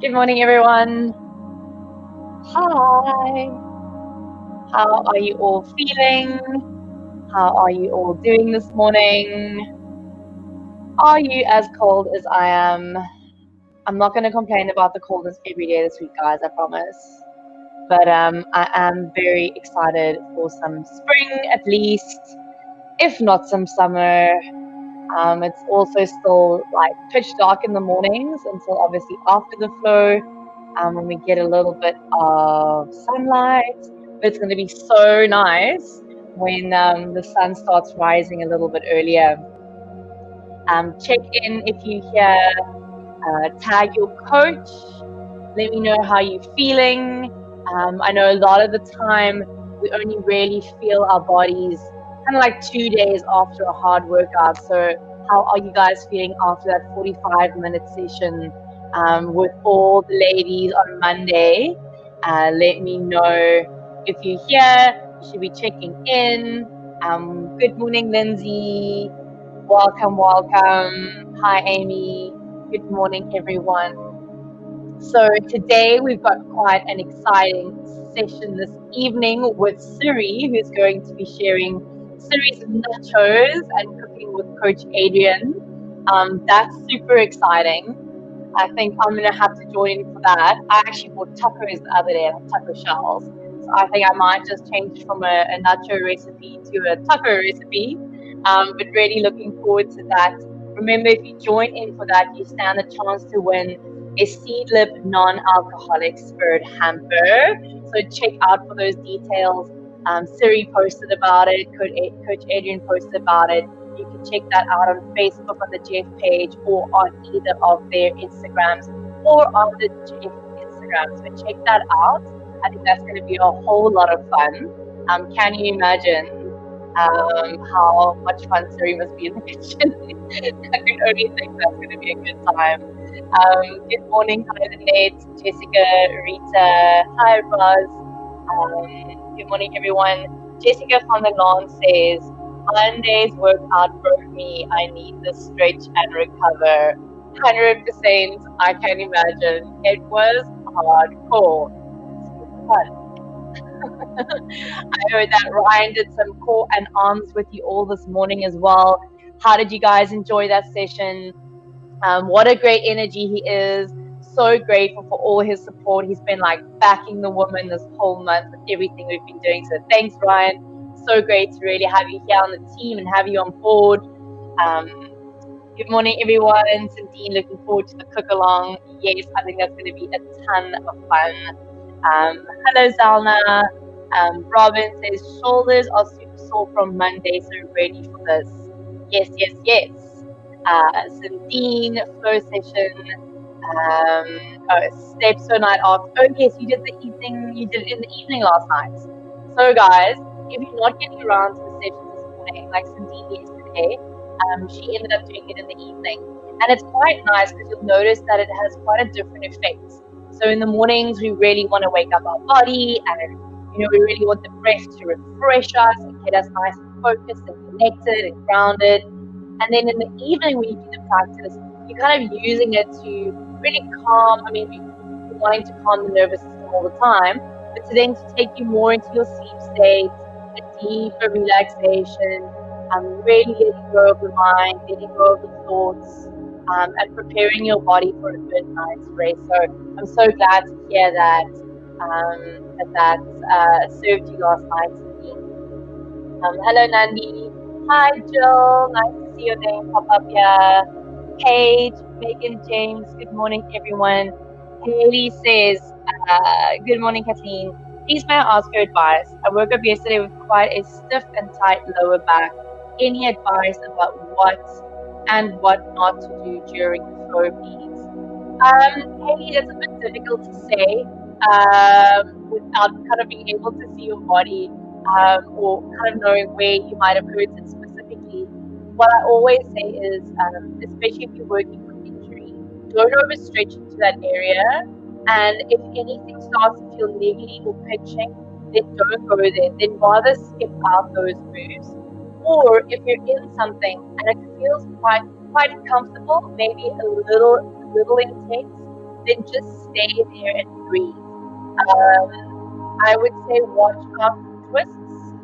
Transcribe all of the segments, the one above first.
Good morning, everyone. Hi. How are you all feeling? How are you all doing this morning? Are you as cold as I am? I'm not going to complain about the coldness every day this week, guys, I promise. But I am very excited for some spring at least, if not some summer. It's also still like pitch dark in the mornings until obviously after the flow, when we get a little bit of sunlight. But it's going to be so nice when the sun starts rising a little bit earlier. Check in if you hear, tag your coach. Let me know how you're feeling. I know a lot of the time we only really feel our bodies kind of like 2 days after a hard workout. So, how are you guys feeling after that 45-minute session with all the ladies on Monday? Let me know if you're here. You should be checking in. Good morning, Lindsay. Welcome, welcome. Hi, Amy. Good morning, everyone. So today we've got quite an exciting session this evening with Siri, who's going to be sharing Siri's nachos and cooking with Coach Adrian. That's super exciting. I think I'm going to have to join in for that. I actually bought tacos the other day, like taco shells. So I think I might just change it from a nacho recipe to a taco recipe. But really looking forward to that. Remember, if you join in for that, you stand a chance to win a Seedlip non-alcoholic spirit hamper. So check out for those details. Siri posted about it. Coach Adrian posted about it. You can check that out on Facebook on the Jeff page or on either of their Instagrams or on the Jeff Instagram. So check that out. I think that's going to be a whole lot of fun. Can you imagine how much fun Siri must be in the kitchen? I can only think that's going to be a good time. Good morning, hi Lynette, Jessica, Rita, hi Roz. Good morning, everyone. Jessica from the lawn says, Monday's workout broke me. I need the stretch and recover. 100%, I can imagine. It was hardcore. Fun. I heard that Ryan did some core and arms with you all this morning as well. How did you guys enjoy that session? What a great energy he is. So grateful for all his support. He's been like backing the woman this whole month with everything we've been doing. So thanks, Ryan. So great to really have you here on the team and have you on board. Good morning, everyone. Sandine, looking forward to the cook along. Yes, I think that's going to be a ton of fun. Hello, Zalna. Robin says shoulders are super sore from Monday, so ready for this. Yes, yes, yes. Sandine, flow session. Steps for night off. Oh yes, you did the evening. You did it in the evening last night. So guys, if you're not getting around to the sessions this morning, like Sandine yesterday, she ended up doing it in the evening, and it's quite nice because you'll notice that it has quite a different effect. So in the mornings, we really want to wake up our body, and we really want the breath to refresh us and get us nice and focused and connected and grounded. And then in the evening, when you do the practice, you're kind of using it to really calm. I mean, you're wanting to calm the nervous system all the time, but to then to take you more into your sleep state, a deeper relaxation, really letting go of the mind, letting go of the thoughts, and preparing your body for a good night's rest. So I'm so glad to hear that served you last night. Hello, Nandi. Hi, Jill. Nice to see your name pop up here. Paige, Megan, James. Good morning, everyone. Haley says, good morning, Kathleen. Please may I ask your advice? I woke up yesterday with quite a stiff and tight lower back. Any advice about what and what not to do during the flow, please? Haley, that's a bit difficult to say without kind of being able to see your body or kind of knowing where you might have hurt it specifically. What I always say is, especially if you're working with injury, don't overstretch into that area. And if anything starts to feel niggly or pinching, then don't go there. Then rather skip out those moves. Or if you're in something and it feels quite comfortable, maybe a little intense, then just stay there and breathe. I would say watch out for twists.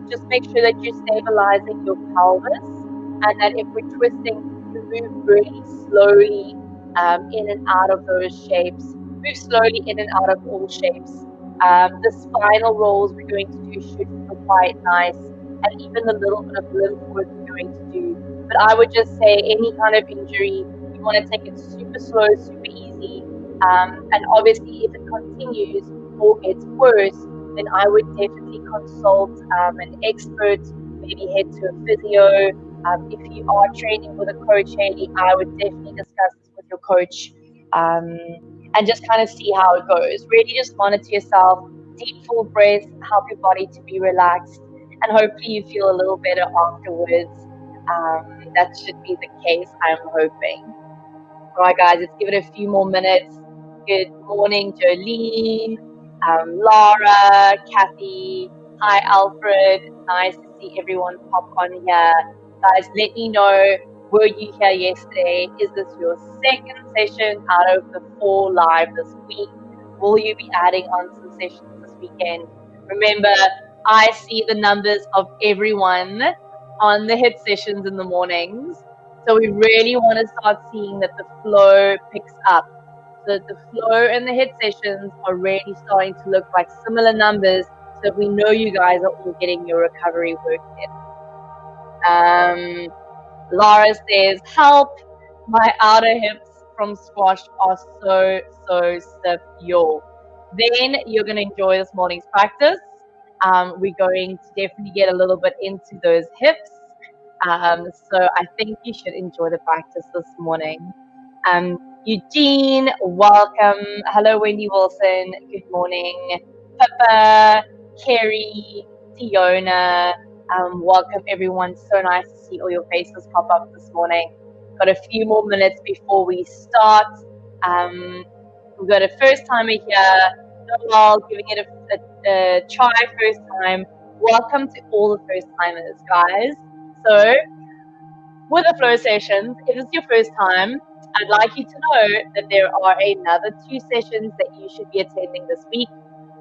Just make sure that you're stabilizing your pelvis, and that if we're twisting, we move really slowly in and out of those shapes. Move slowly in and out of all shapes. The spinal rolls we're going to do should feel quite nice, and even the little bit of lymph work we're going to do. But I would just say any kind of injury, you want to take it super slow, super easy. And obviously, if it continues or gets worse, then I would definitely consult an expert, maybe head to a physio. If you are training with a coach, Haley, I would definitely discuss this with your coach and just kind of see how it goes. Really just monitor yourself, deep full breaths, help your body to be relaxed, and hopefully you feel a little better afterwards. That should be the case, I'm hoping. All right, guys, let's give it a few more minutes. Good morning, Jolene, Laura, Kathy. Hi, Alfred. Nice to see everyone pop on here. Guys, let me know, were you here yesterday? Is this your second session out of the 4 live this week? Will you be adding on some sessions this weekend? Remember, I see the numbers of everyone on the hit sessions in the mornings. So we really want to start seeing that the flow picks up. So that the flow and the hit sessions are really starting to look like similar numbers, so we know you guys are all getting your recovery work in. Laura says, help, my outer hips from squash are so stiff, yo. Then you're going to enjoy this morning's practice. We're going to definitely get a little bit into those hips. So I think you should enjoy the practice this morning. Eugene, welcome. Hello, Wendy Wilson. Good morning. Pippa, Kerry, Tiona. Welcome, everyone. So nice to see all your faces pop up this morning. Got a few more minutes before we start. We've got a first timer here. Noel, giving it a try first time. Welcome to all the first timers, guys. So, with the flow sessions, if it's your first time, I'd like you to know that there are another 2 sessions that you should be attending this week,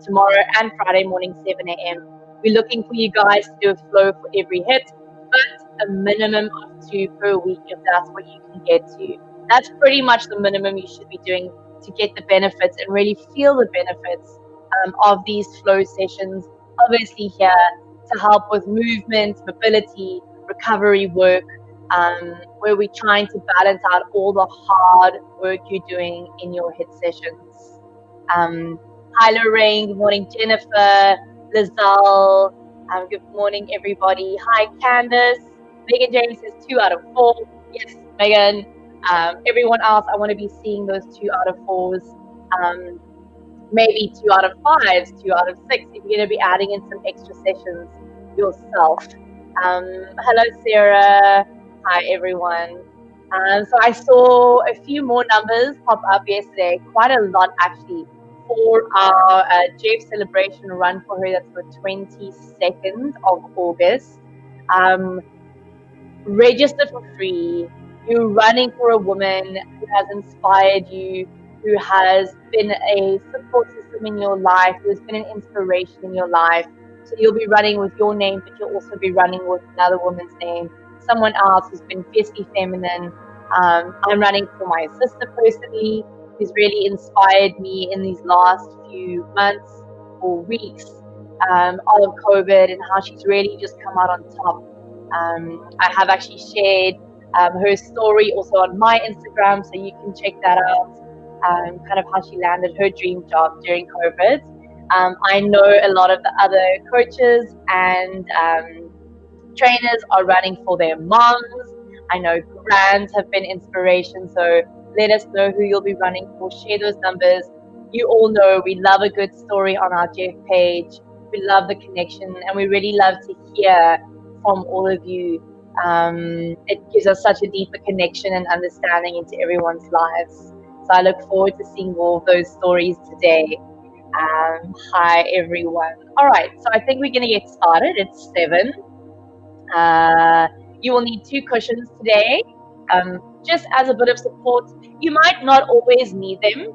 tomorrow and Friday morning, 7 a.m. We're looking for you guys to do a flow for every hit, but a minimum of 2 per week if that's what you can get to. That's pretty much the minimum you should be doing to get the benefits and really feel the benefits of these flow sessions. Obviously here to help with movement, mobility, recovery work, where we're trying to balance out all the hard work you're doing in your hit sessions. Hi Lorraine, good morning Jennifer, Lizelle, good morning everybody. Hi Candace, Megan James says 2 out of 4. Yes, Megan. Everyone else, I want to be seeing those 2 out of 4s. Maybe 2 out of 5s, 2 out of 6, if you're going to be adding in some extra sessions yourself. Hello Sarah. Hi everyone. So I saw a few more numbers pop up yesterday, quite a lot actually, for our Jeff celebration run for her. That's the 22nd of August. Register for free. You're running for a woman who has inspired you, who has been a support system in your life, who has been an inspiration in your life. So you'll be running with your name, but you'll also be running with another woman's name, someone else who's been fiercely feminine. I'm running for my sister personally, who's really inspired me in these last few months or weeks of COVID, and how she's really just come out on top. I have actually shared her story also on my Instagram, so you can check that out, kind of how she landed her dream job during COVID. I know a lot of the other coaches and trainers are running for their moms. I know brands have been inspiration, so let us know who you'll be running for. Share those numbers. You all know we love a good story on our Jeff page. We love the connection, and we really love to hear from all of you. It gives us such a deeper connection and understanding into everyone's lives. So I look forward to seeing more of those stories today. Hi everyone. All right, so I think we're going to get started. It's 7. You will need 2 cushions today. just as a bit of support. You might not always need them,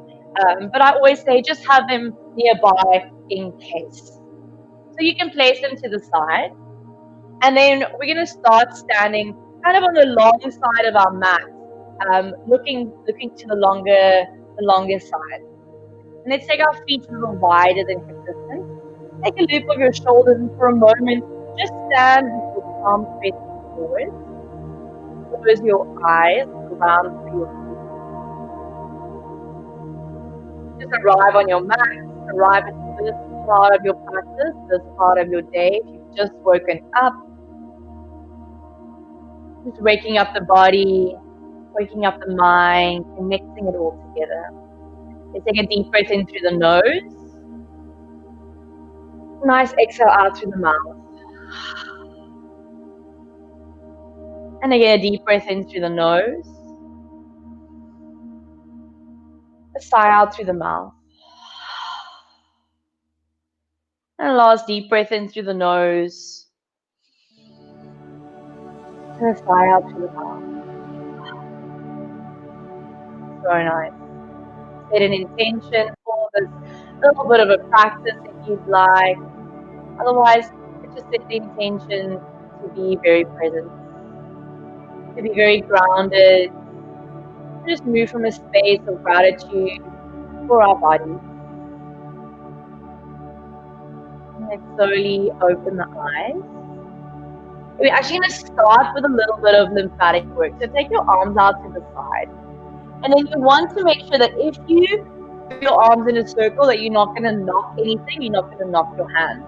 but I always say just have them nearby in case. So you can place them to the side, and then we're going to start standing kind of on the long side of our mat, looking to the longer side. And let's take our feet a little wider than hip distance. Take a loop of your shoulders, and for a moment, just stand with your palms facing forward. Close your eyes around through your feet. Just arrive on your mat, arrive at this part of your practice, this part of your day. If you've just woken up, just waking up the body, waking up the mind, connecting it all together. Let's take a deep breath in through the nose. Nice exhale out through the mouth. And again, a deep breath in through the nose. A sigh out through the mouth. And a last deep breath in through the nose. And a sigh out through the mouth. So nice. Set an intention for this little bit of a practice if you'd like. Otherwise, just set the intention to be very present, to be very grounded, just move from a space of gratitude for our body. And then slowly open the eyes. We're actually going to start with a little bit of lymphatic work. So take your arms out to the side. And then you want to make sure that if you put your arms in a circle, that you're not going to knock anything, you're not going to knock your hands.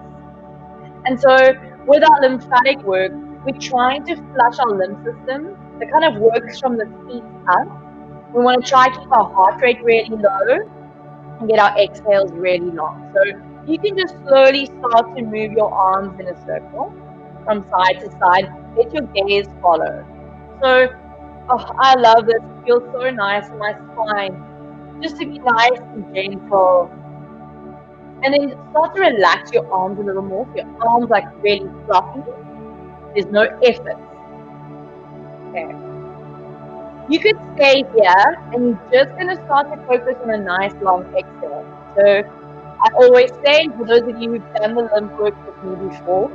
And so with our lymphatic work, we're trying to flush our lymph system that kind of works from the feet up. We want to try to keep our heart rate really low and get our exhales really long. So you can just slowly start to move your arms in a circle from side to side. Let your gaze follow. So, I love this. It feels so nice in my spine. Just to be nice and gentle. And then start to relax your arms a little more. So your arms like really floppy. There's no effort. Okay. You could stay here and you're just going to start to focus on a nice long exhale. So I always say, for those of you who've done the lymph work with me before,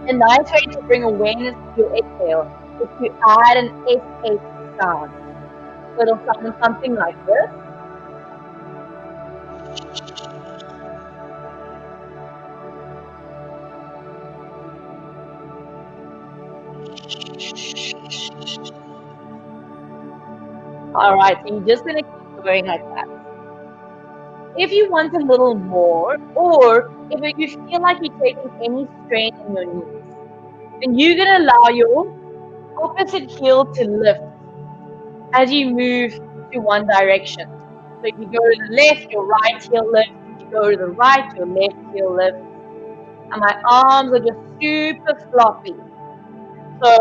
a nice way to bring awareness to your exhale is to add an SH sound. So it'll sound something like this. Alright, so you're just going to keep going like that. If you want a little more, or if you feel like you're taking any strain in your knees, then you're going to allow your opposite heel to lift as you move to one direction. So if you go to the left, your right heel lifts. If you go to the right, your left heel lifts. And my arms are just super floppy. So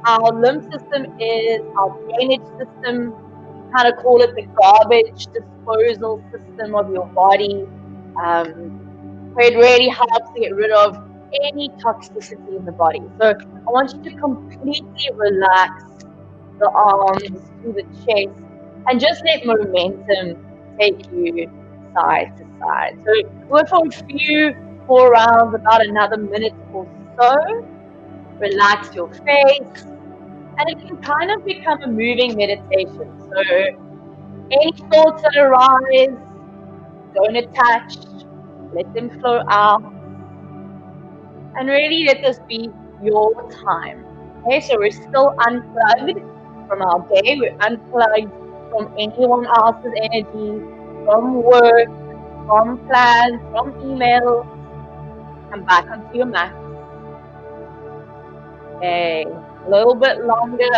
our lymph system is our drainage system. Kind of call it the garbage disposal system of your body. Where it really helps to get rid of any toxicity in the body. So I want you to completely relax the arms to the chest and just let momentum take you side to side. So we'll for a few more rounds, about another minute or so. Relax your face, and it can kind of become a moving meditation. So any thoughts that arise, don't attach, let them flow out, and really let this be your time. Okay, so we're still unplugged from our day, we're unplugged from anyone else's energy, from work, from plans, from emails. Come back onto your mat. Okay, a little bit longer.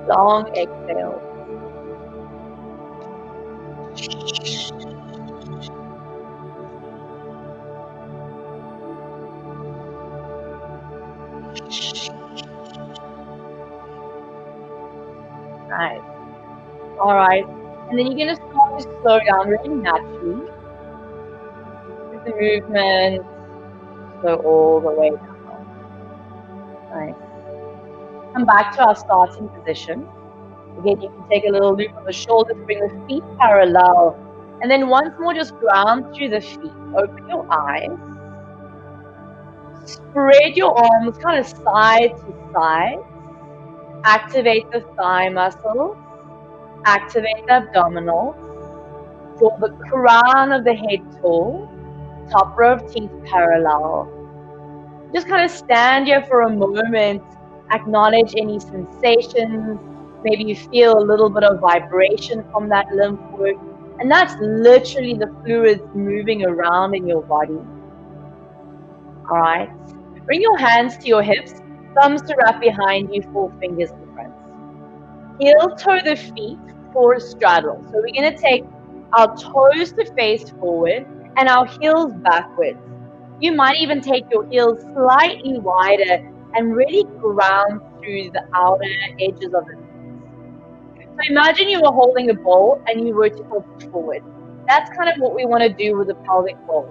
Long exhale. Nice. All right. And then you're going to start to slow down really naturally. With the movement, slow all the way down. Nice. Come back to our starting position. Again, you can take a little loop of the shoulders, bring the feet parallel. And then once more, just ground through the feet. Open your eyes. Spread your arms kind of side to side. Activate the thigh muscles. Activate the abdominals. Draw the crown of the head tall. Top row of teeth parallel. Just kind of stand here for a moment. Acknowledge any sensations. Maybe you feel a little bit of vibration from that lymph work. And that's literally the fluids moving around in your body. All right. Bring your hands to your hips, thumbs to wrap behind you, 4 fingers in front. Heel toe the feet for a straddle. So we're going to take our toes to face forward and our heels backwards. You might even take your heels slightly wider and really ground through the outer edges of the feet. So imagine you were holding a bowl and you were to push forward. That's kind of what we want to do with the pelvic bowl.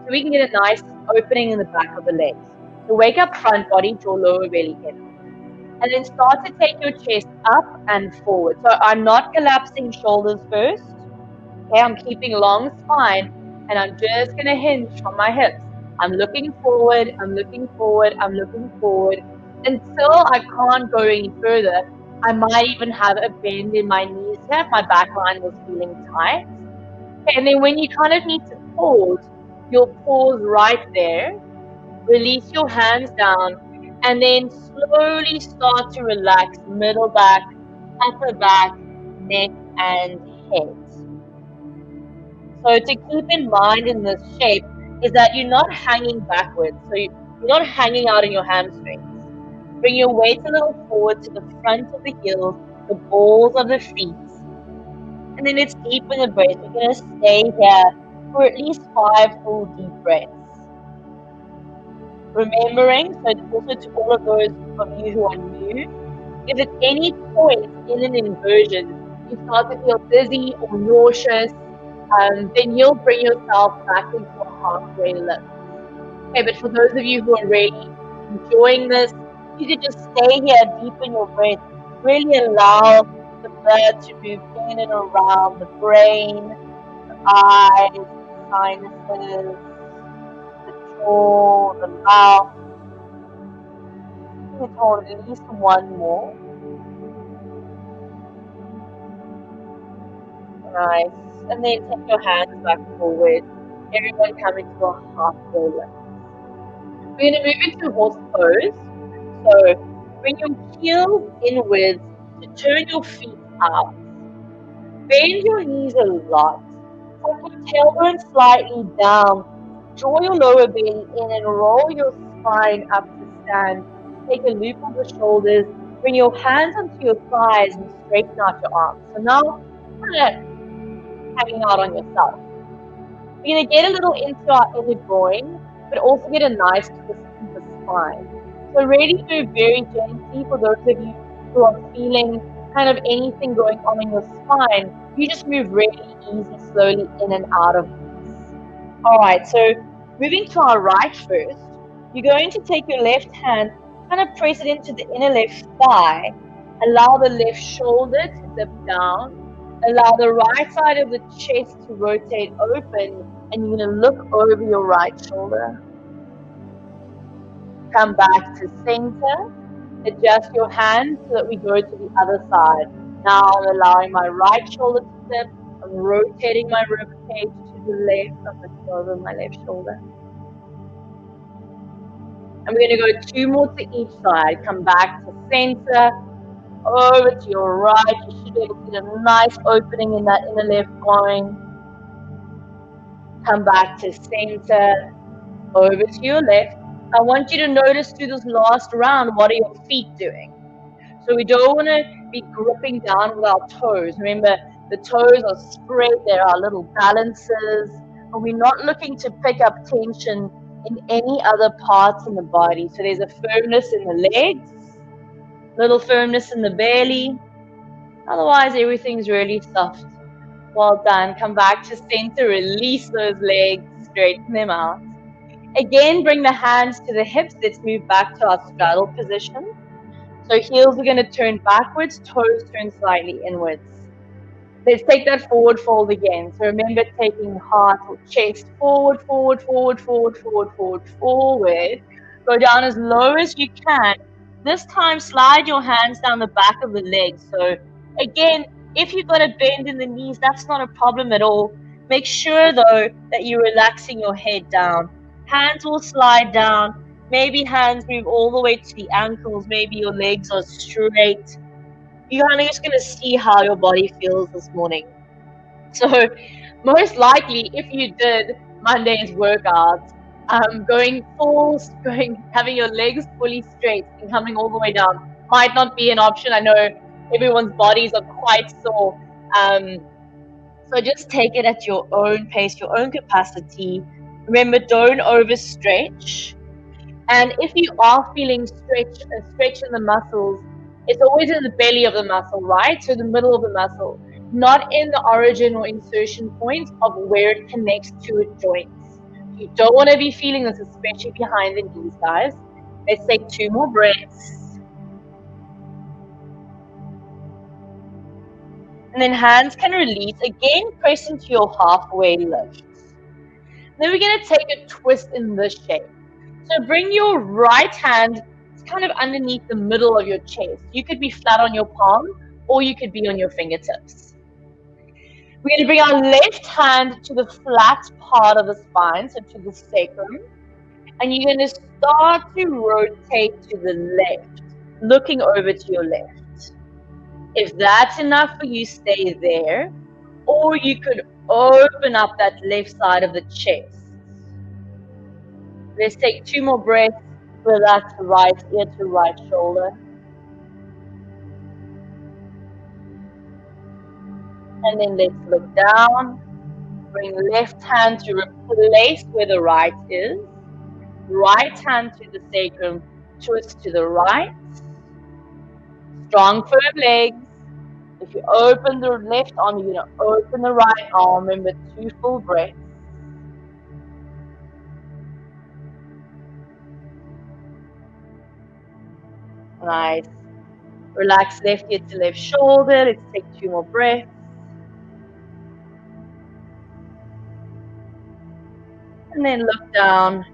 So we can get a nice opening in the back of the legs. So wake up front body, draw lower belly in. And then start to take your chest up and forward. So I'm not collapsing shoulders first. Okay, I'm keeping long spine and I'm just going to hinge from my hips. I'm looking forward, I'm looking forward, I'm looking forward until I can't go any further. I might even have a bend in my knees here if my back line was feeling tight. Okay, and then when you kind of need to pause, you'll pause right there. Release your hands down and then slowly start to relax middle back, upper back, neck and head. So to keep in mind in this shape is that you're not hanging backwards. So you're not hanging out in your hamstrings. Bring your weight a little forward to the front of the heels, the balls of the feet. And then let's deepen the breath. We're going to stay here for at least 5 full deep breaths. Remembering, so also to all of those of you who are new, if at any point in an inversion you start to feel dizzy or nauseous, then you'll bring yourself back into a halfway lift. Okay, but for those of you who are really enjoying this, you can just stay here, deepen your breath, really allow the blood to move in and around the brain, the eyes, the sinuses, the jaw, the mouth. You can hold at least one more. Nice. And then take your hands back forward. Everyone coming to a halfway lift. We're going to move into horse pose. So bring your heels inwards to turn your feet out. Bend your knees a lot. Tuck your tailbone slightly down. Draw your lower belly in and roll your spine up to stand. Take a loop of the shoulders. Bring your hands onto your thighs and straighten out your arms. So now, kind of hanging out on yourself. We're going to get a little into our inner groin, but also get a nice twist in the spine. So really move very gently for those of you who are feeling kind of anything going on in your spine. You just move really easy, slowly in and out of this. All right, so moving to our right first, you're going to take your left hand, kind of press it into the inner left thigh. Allow the left shoulder to dip down. Allow the right side of the chest to rotate open, and you're going to look over your right shoulder. Come back to center. Adjust your hands so that we go to the other side. Now I'm allowing my right shoulder to dip. I'm rotating my ribcage to the left. I'm looking over my left shoulder. And we're going to go 2 more to each side. Come back to center. Over to your right. You should be able to get a nice opening in that inner left groin. Come back to center. Over to your left. I want you to notice through this last round, what are your feet doing? So we don't want to be gripping down with our toes. Remember, the toes are spread. There are little balances. And we're not looking to pick up tension in any other parts in the body. So there's a firmness in the legs, little firmness in the belly. Otherwise, everything's really soft. Well done. Come back to center. Release those legs. Straighten them out. Again, bring the hands to the hips. Let's move back to our straddle position. So heels are going to turn backwards, toes turn slightly inwards. Let's take that forward fold again. So remember taking heart or chest forward, forward, forward, forward, forward, forward, forward. Go down as low as you can. This time, slide your hands down the back of the legs. So again, if you've got a bend in the knees, that's not a problem at all. Make sure, though, that you're relaxing your head down. Hands will slide down. Maybe hands move all the way to the ankles. Maybe your legs are straight. You're kind of just going to see how your body feels this morning. So most likely, if you did Monday's workouts, having your legs fully straight and coming all the way down might not be an option. I know everyone's bodies are quite sore. So just take it at your own pace, your own capacity. Remember, don't overstretch. And if you are feeling stretch in the muscles, it's always in the belly of the muscle, right? So the middle of the muscle, not in the origin or insertion point of where it connects to its joints. You don't want to be feeling this, especially behind the knees, guys. Let's take 2 more breaths. And then hands can release. Again, press into your halfway lift. Then we're going to take a twist in this shape. So bring your right hand kind of underneath the middle of your chest. You could be flat on your palm or you could be on your fingertips. We're going to bring our left hand to the flat part of the spine, so to the sacrum. And you're going to start to rotate to the left, looking over to your left. If that's enough for you, stay there. Or you could open up that left side of the chest. Let's take 2 more breaths. Relax right ear to right shoulder. And then let's look down. Bring left hand to replace where the right is. Right hand to the sacrum. Twist to the right. Strong, firm legs. If you open the left arm, you're going to open the right arm. Remember, 2 full breaths. Nice. Relax left ear to left shoulder. Let's take 2 more breaths. And then look down.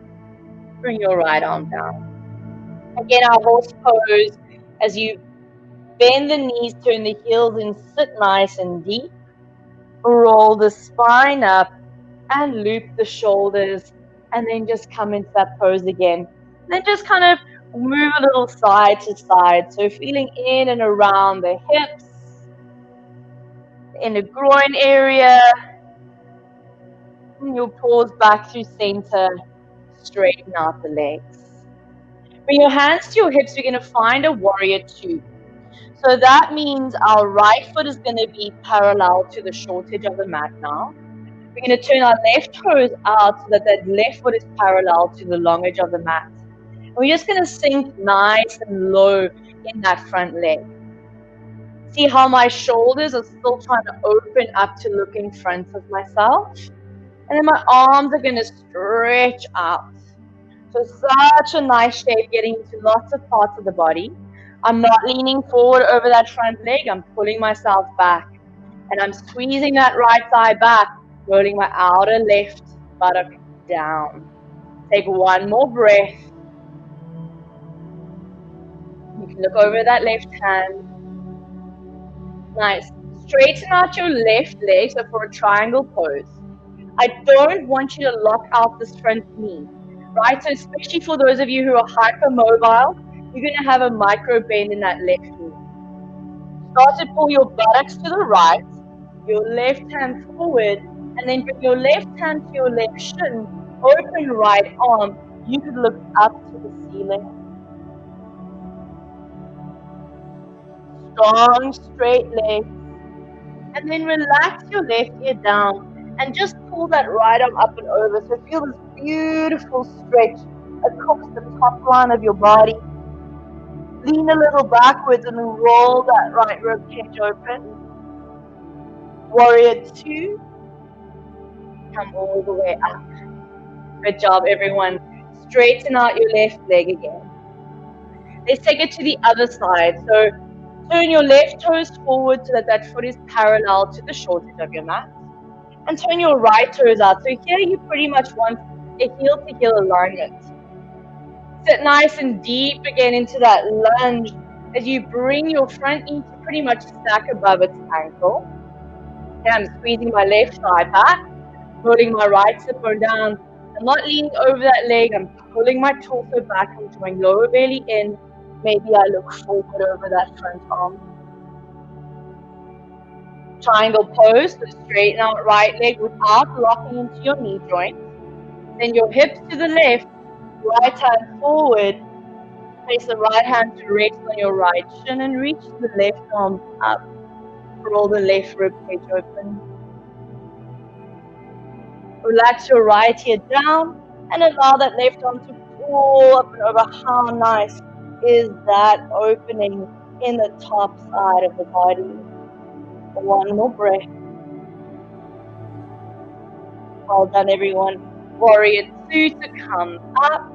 Bring your right arm down. Again, our horse pose. As you bend the knees, turn the heels in, sit nice and deep. Roll the spine up and loop the shoulders. And then just come into that pose again. And then just kind of move a little side to side. So feeling in and around the hips, in the groin area. And you'll pause back through center, straighten out the legs. Bring your hands to your hips. We're going to find a warrior 2. So that means our right foot is going to be parallel to the short edge of the mat now. We're going to turn our left toes out so that that left foot is parallel to the long edge of the mat. And we're just going to sink nice and low in that front leg. See how my shoulders are still trying to open up to look in front of myself. And then my arms are going to stretch out. So such a nice shape, getting into lots of parts of the body. I'm not leaning forward over that front leg. I'm pulling myself back. And I'm squeezing that right thigh back, rolling my outer left buttock down. Take 1 more breath. You can look over that left hand. Nice. Straighten out your left leg, so for a triangle pose. I don't want you to lock out this front knee, right? So especially for those of you who are hypermobile, you're going to have a micro bend in that left knee. Start to pull your buttocks to the right, your left hand forward, and then bring your left hand to your left shin, open right arm. You could look up to the ceiling. Strong, straight legs. And then relax your left ear down. And just pull that right arm up and over. So feel this beautiful stretch across the top line of your body. Lean a little backwards and then roll that right rib cage open. Warrior 2. Come all the way up. Good job, everyone. Straighten out your left leg again. Let's take it to the other side. So turn your left toes forward so that that foot is parallel to the short edge of your mat. And turn your right toes out. So here you pretty much want a heel-to-heel alignment. Sit nice and deep again into that lunge as you bring your front knee to pretty much stack above its ankle. Okay, I'm squeezing my left thigh back, pulling my right hip bone down. I'm not leaning over that leg. I'm pulling my torso back. I'm drawing lower belly in. Maybe I look forward over that front arm. Triangle pose, so straighten out right leg without locking into your knee joint. Then your hips to the left, right hand forward. Place the right hand to rest on your right shin and reach the left arm up. Roll the left rib cage open. Relax your right ear down and allow that left arm to pull up and over. How nice is that opening in the top side of the body? One more breath. Well done, everyone. Warrior 2 to come up.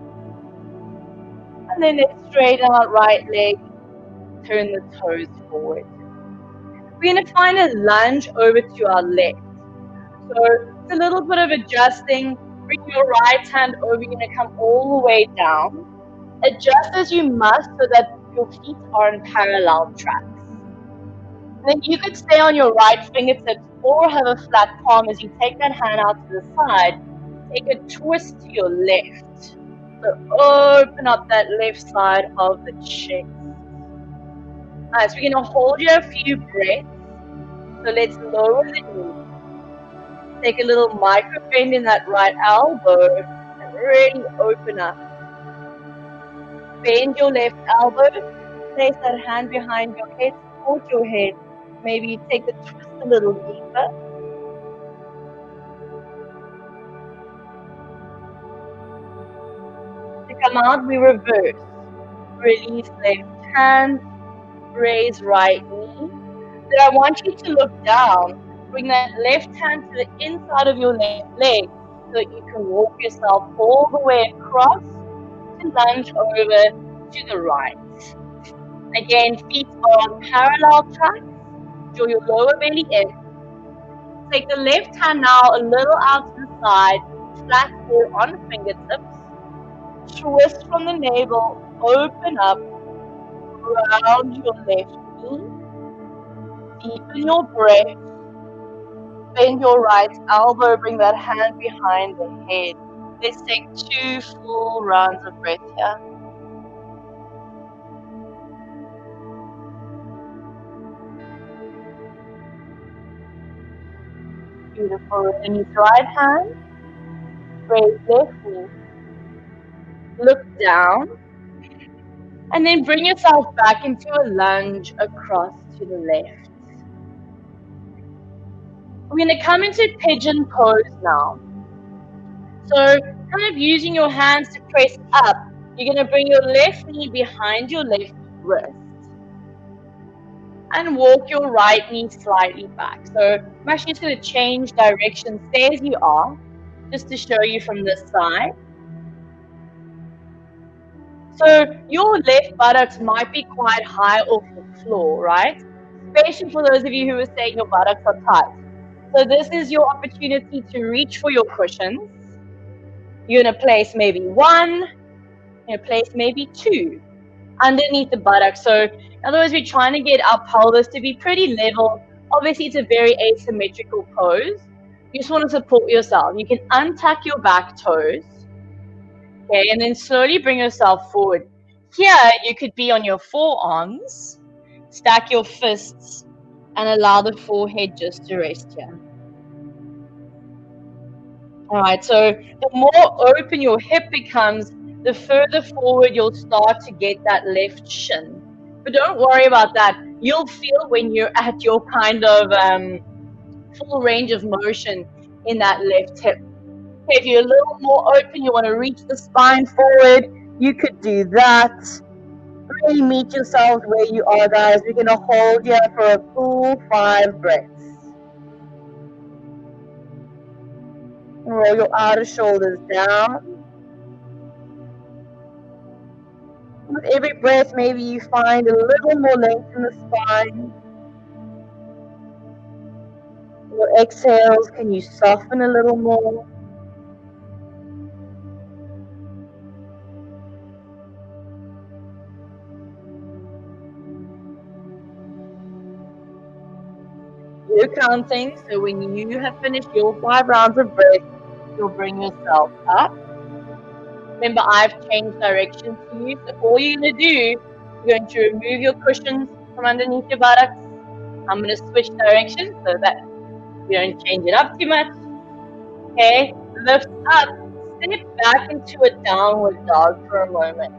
And then let's straighten out right leg. Turn the toes forward. We're going to find a lunge over to our left. So it's a little bit of adjusting. Bring your right hand over. You're going to come all the way down. Adjust as you must so that your feet are in parallel tracks. And then you could stay on your right fingertips or have a flat palm as you take that hand out to the side. Take a twist to your left. So open up that left side of the chest. Alright, so we're going to hold you a few breaths. So let's lower the knee. Take a little micro bend in that right elbow and really open up. Bend your left elbow. Place that hand behind your head. Support your head. Maybe you take the twist a little deeper. To come out, we reverse. Release left hand. Raise right knee. Then I want you to look down. Bring that left hand to the inside of your left leg so that you can walk yourself all the way across to lunge over to the right. Again, feet are on parallel tracks. Draw your lower belly in. Take the left hand now a little out to the side, flat or on fingertips. Twist from the navel, open up, round your left knee. Deepen your breath. Bend your right elbow, bring that hand behind the head. Let's take 2 full rounds of breath here. Beautiful. Release right hand. Raise left knee. Look down. And then bring yourself back into a lunge across to the left. We're going to come into pigeon pose now. So kind of using your hands to press up. You're going to bring your left knee behind your left wrist. And walk your right knee slightly back. So I'm actually just going to change direction. Stay as you are, just to show you from this side. So your left buttocks might be quite high off the floor, right? Especially for those of you who are saying your buttocks are tight. So this is your opportunity to reach for your cushions. You're going to place maybe 1, you're going to place maybe 2 underneath the buttocks. So in other words, we're trying to get our pelvis to be pretty level. Obviously, it's a very asymmetrical pose. You just want to support yourself. You can untuck your back toes. Okay, and then slowly bring yourself forward. Here, you could be on your forearms, stack your fists, and allow the forehead just to rest here. All right, so the more open your hip becomes, the further forward you'll start to get that left shin. But don't worry about that. You'll feel when you're at your kind of full range of motion in that left hip. Okay, if you're a little more open, you want to reach the spine forward, you could do that. Really meet yourselves where you are, guys. We're going to hold here for a full 5 breaths. Roll your outer shoulders down. With every breath, maybe you find a little more length in the spine. Your exhales, can you soften a little more? You're counting, so when you have finished your 5 rounds of breath, you'll bring yourself up. Remember, I've changed direction to you, so all you're going to do, you're going to remove your cushions from underneath your buttocks. I'm going to switch direction so that we don't change it up too much. Okay, lift up, step back into a downward dog for a moment.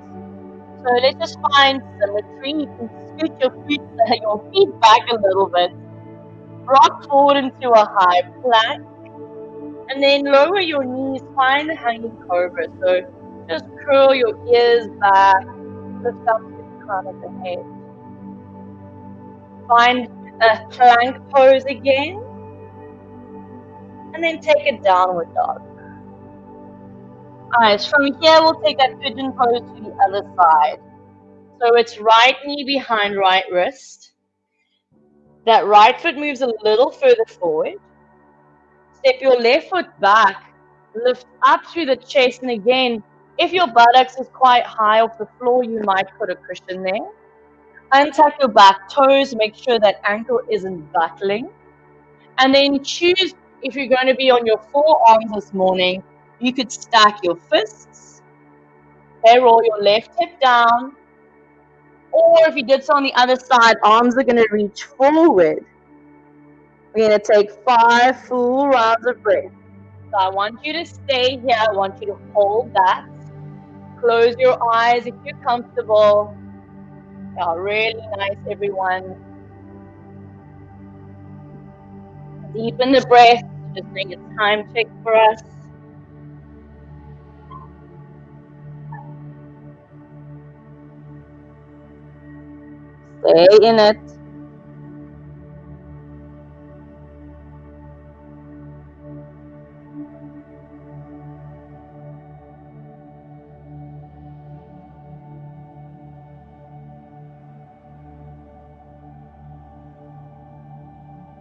So let's just find symmetry. You can scoot your feet back a little bit. Rock forward into a high plank. And then lower your knees, find the hanging cobra. So just curl your ears back, lift up to the crown of the head. Find a plank pose again. And then take a downward dog. Alright, from here we'll take that pigeon pose to the other side. So it's right knee behind right wrist. That right foot moves a little further forward. Step your left foot back, lift up through the chest, and again, if your buttocks is quite high off the floor, you might put a cushion there. Untuck your back toes, make sure that ankle isn't buckling. And then choose, if you're going to be on your forearms this morning, you could stack your fists. Okay, roll your left hip down. Or if you did so on the other side, arms are going to reach forward. We're going to take 5 full rounds of breath. So I want you to stay here. I want you to hold that. Close your eyes if you're comfortable. Yeah, really nice, everyone. Deepen the breath. Just make a time check for us. Stay in it.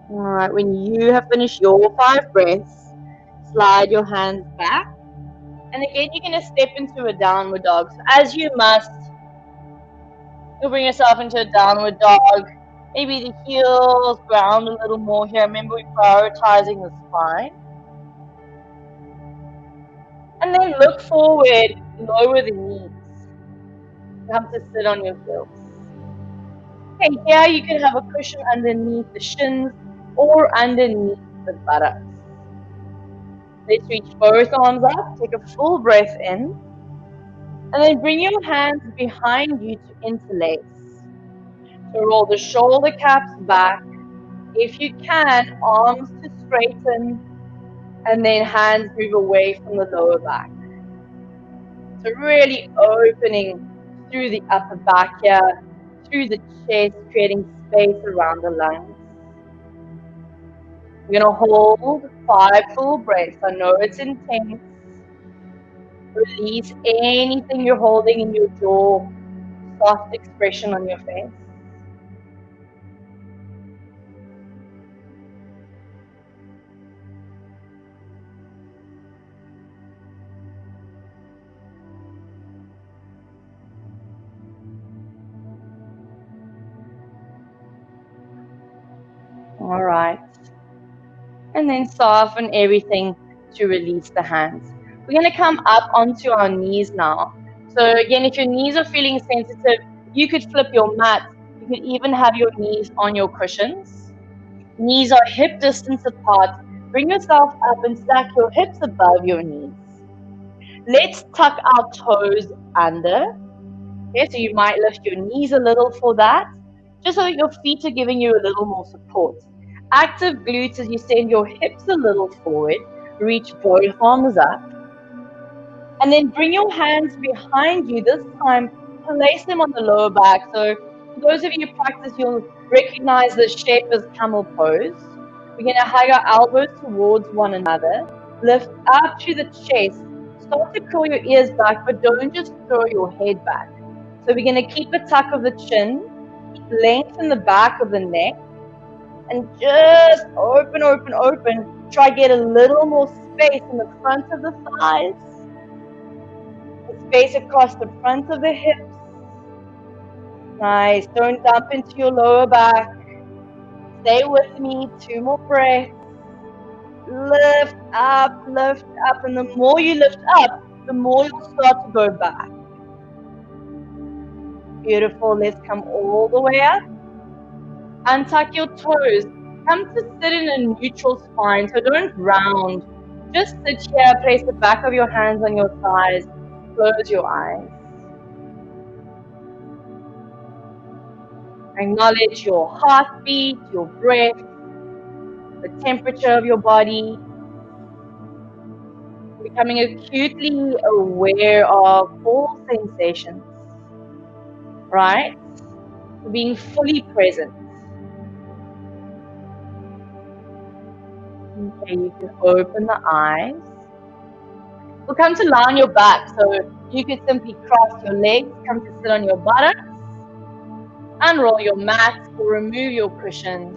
All right, when you have finished your 5 breaths, slide your hands back. And again, you're going to step into a downward dog. So as you must, you'll bring yourself into a downward dog. Maybe the heels ground a little more here. Remember, we're prioritizing the spine. And then look forward, lower the knees. Come to sit on your heels. Okay, here you can have a cushion underneath the shins or underneath the buttocks. Let's reach both arms up, take a full breath in, and then bring your hands behind you to interlace. So roll the shoulder caps back. If you can, arms to straighten, and then hands move away from the lower back. So really opening through the upper back here, through the chest, creating space around the lungs. We're going to hold 5 full breaths. I know it's intense. Release anything you're holding in your jaw. Soft expression on your face. All right. And then soften everything to release the hands. We're going to come up onto our knees now. So again, if your knees are feeling sensitive, you could flip your mat. You could even have your knees on your cushions. Knees are hip distance apart. Bring yourself up and stack your hips above your knees. Let's tuck our toes under. Okay, so you might lift your knees a little for that, just so that your feet are giving you a little more support. Active glutes as you send your hips a little forward. Reach both arms up. And then bring your hands behind you. This time, place them on the lower back. So for those of you who practice, you'll recognize the shape as camel pose. We're going to hug our elbows towards one another. Lift up to the chest. Start to curl your ears back, but don't just throw your head back. So we're going to keep a tuck of the chin, lengthen the back of the neck, and just open. Try get a little more space in the front of the thighs, space across the front of the hips. Nice. Don't dump into your lower back. Stay with me. 2 more breaths. Lift up, and the more you lift up, the more you'll start to go back. Beautiful. Let's come all the way up. Untuck your toes. Come to sit in a neutral spine, so don't round. Just sit here, place the back of your hands on your thighs, close your eyes. Acknowledge your heartbeat, your breath, the temperature of your body. Becoming acutely aware of all sensations, right? Being fully present. Okay, you can open the eyes. We'll come to lie on your back, so you can simply cross your legs, come to sit on your buttocks, unroll your mat or remove your cushion.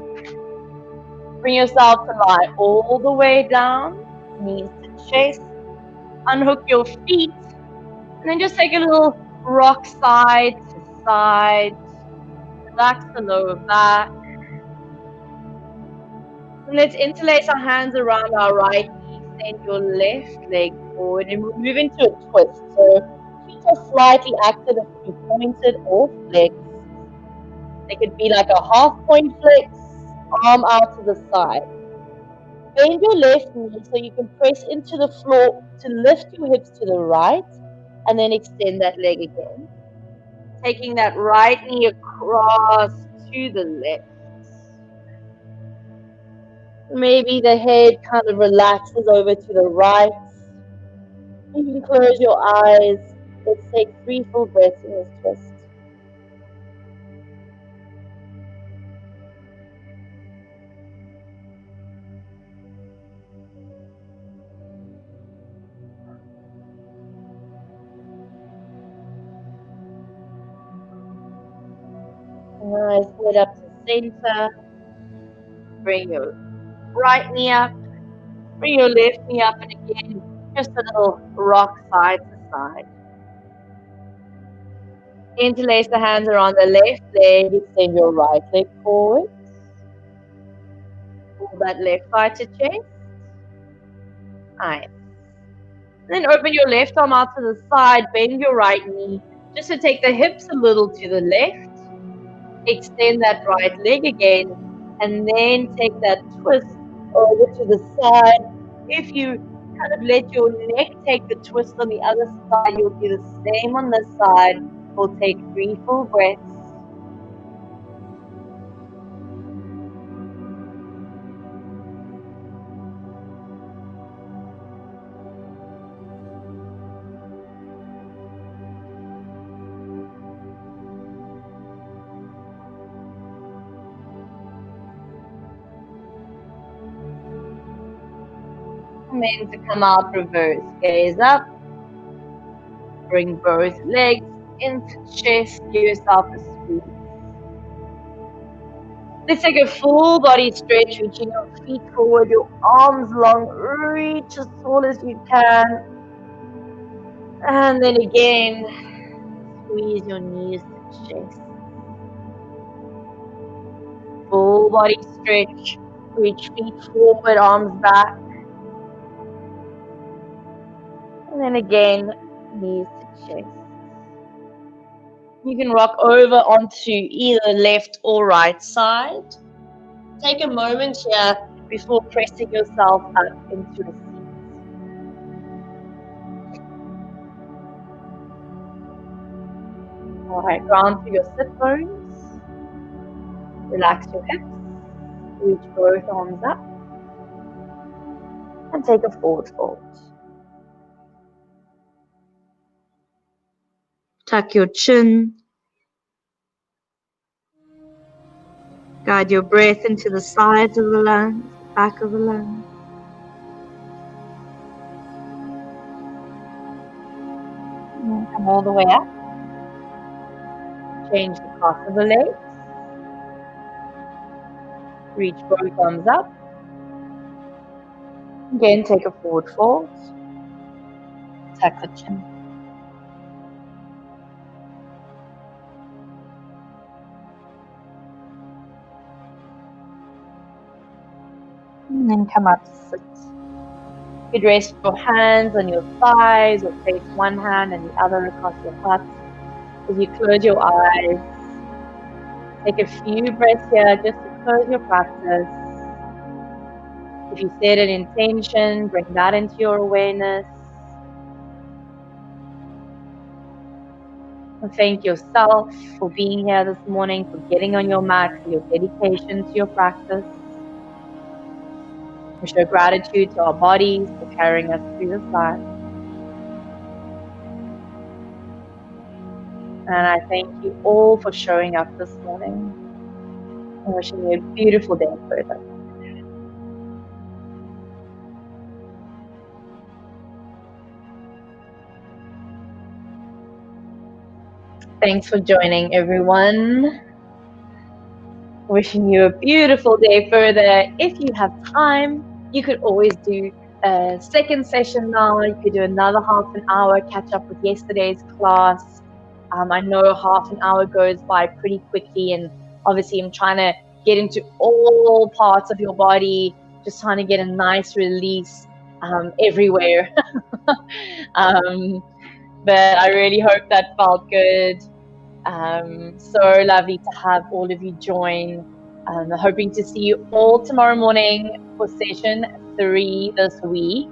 Bring yourself to lie all the way down, knees to chest. Unhook your feet, and then just take a little rock side to side. Relax the lower back. And let's interlace our hands around our right knee. Send your left leg forward, and we'll move into a twist. So feet are slightly active if you pointed or flexed. They could be like a half point flex, arm out to the side. Bend your left knee so you can press into the floor to lift your hips to the right, and then extend that leg again. Taking that right knee across to the left. Maybe the head kind of relaxes over to the right. You can close your eyes. Let's take 3 full breaths in this twist. Nice. Head up to center. Bring your right knee up. Bring your left knee up, and again, just a little rock side to side. Interlace the hands around the left leg. Extend your right leg forward. Pull that left thigh to chest. Nice. Then open your left arm out to the side. Bend your right knee just to take the hips a little to the left. Extend that right leg again, and then take that twist over to the side. If you kind of let your neck take the twist on the other side, you'll do the same on this side. We'll take 3 full breaths. And then to come out, reverse gaze up. Bring both legs into chest. Give yourself a squeeze. Let's take a full body stretch, reaching your feet forward, your arms long, reach as tall as you can. And then again, squeeze your knees to chest. Full body stretch, reach feet forward, arms back. And then again, knees to chest. You can rock over onto either left or right side. Take a moment here before pressing yourself up into a seat. Alright, ground through your sit bones. Relax your hips. Reach both arms up. And take a forward fold. Tuck your chin. Guide your breath into the sides of the lungs, back of the lungs. And come all the way up. Change the cross of the legs. Reach both arms up. Again, take a forward fold. Tuck the chin. And then come up to sit. You could rest your hands on your thighs or place one hand and the other across your butt. As you close your eyes, take a few breaths here just to close your practice. If you set an intention, bring that into your awareness. And thank yourself for being here this morning, for getting on your mat, for your dedication to your practice. We show gratitude to our bodies for carrying us through this life. And I thank you all for showing up this morning. I'm wishing you a beautiful day further. Thanks for joining, everyone. Wishing you a beautiful day further. If you have time, you could always do a second session now. You could do another half an hour, catch up with yesterday's class. I know half an hour goes by pretty quickly, and obviously I'm trying to get into all parts of your body, just trying to get a nice release everywhere. But I really hope that felt good. So lovely to have all of you join. Hoping to see you all tomorrow morning for session 3 this week.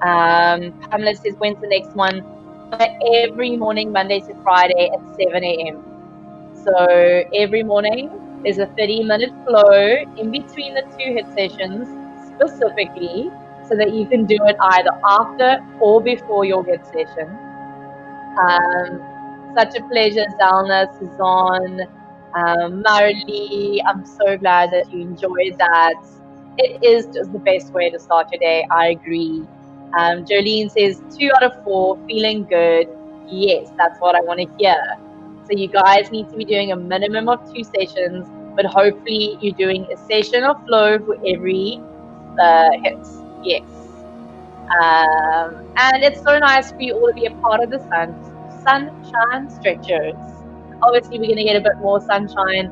Pamela says, when's the next one? Every morning, Monday to Friday at 7 a.m. So every morning there's a 30-minute flow in between the 2 hit sessions specifically, so that you can do it either after or before your hit session. Such a pleasure, Zalna, Suzanne, Marilee. I'm so glad that you enjoyed that. It is just the best way to start your day. I agree. Jolene says 2 out of 4, feeling good. Yes, that's what I want to hear. So you guys need to be doing a minimum of 2 sessions, but hopefully you're doing a session of flow for every hit. Yes. And it's so nice for you all to be a part of the sunshine stretchers. Obviously, we're going to get a bit more sunshine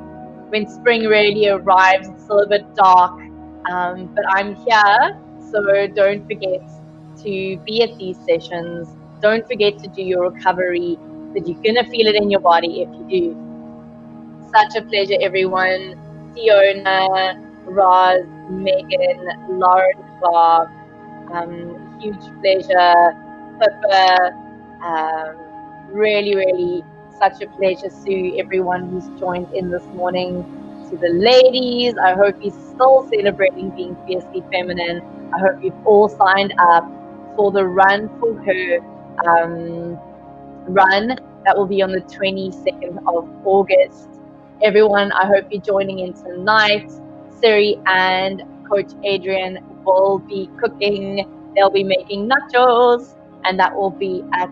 when spring really arrives. It's still a bit dark, but I'm here, so don't forget to be at these sessions. Don't forget to do your recovery, that you're going to feel it in your body if you do. Such a pleasure, everyone. Fiona, Roz, Megan, Lauren Clark, huge pleasure. Pippa, really, really such a pleasure, Sue, everyone who's joined in this morning. To the ladies, I hope you're still celebrating being fiercely feminine. I hope you've all signed up for the Run for Her run that will be on the 22nd of August. Everyone, I hope you're joining in tonight. Siri and Coach Adrian will be cooking. They'll be making nachos, and that will be at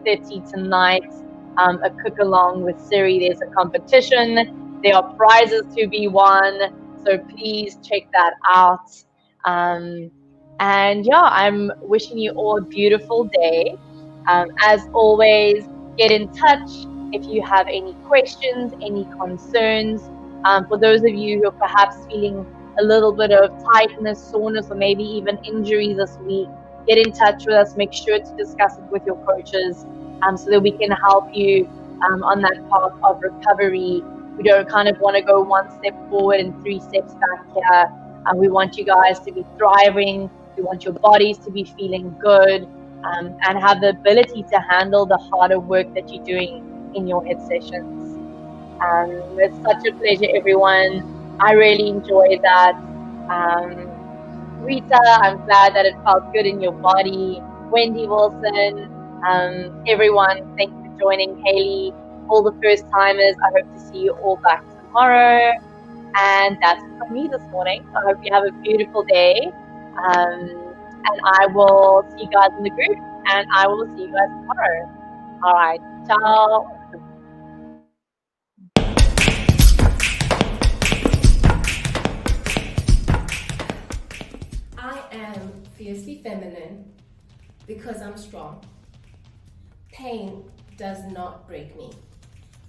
6:30 tonight. A cook along with Siri. There's a competition. There are prizes to be won, so please check that out. And yeah, I'm wishing you all a beautiful day. As always, get in touch if you have any questions, any concerns. For those of you who are perhaps feeling a little bit of tightness, soreness, or maybe even injury this week, get in touch with us. Make sure to discuss it with your coaches so that we can help you on that path of recovery. We don't kind of want to go 1 step forward and 3 steps back here. We want you guys to be thriving. We want your bodies to be feeling good and have the ability to handle the harder work that you're doing in your hit sessions. It's such a pleasure, everyone. I really enjoyed that. Rita, I'm glad that it felt good in your body. Wendy Wilson, everyone, thank you for joining. Haley, all the first timers, I hope to see you all back tomorrow. And that's it from me this morning. I hope you have a beautiful day. And I will see you guys in the group, and I will see you guys tomorrow. All right, ciao. fiercely feminine because I'm strong. Pain does not break me.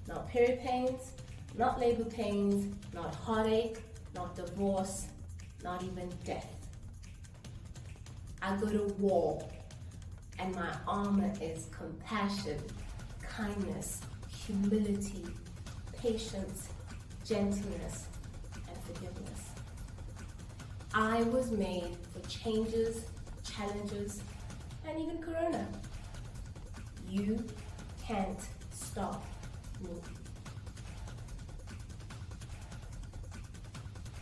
Not period pains, not labor pains, not heartache, not divorce, not even death. I go to war, and my armor is compassion, kindness, humility, patience, gentleness, and forgiveness. I was made for changes, challenges, and even corona. You can't stop me.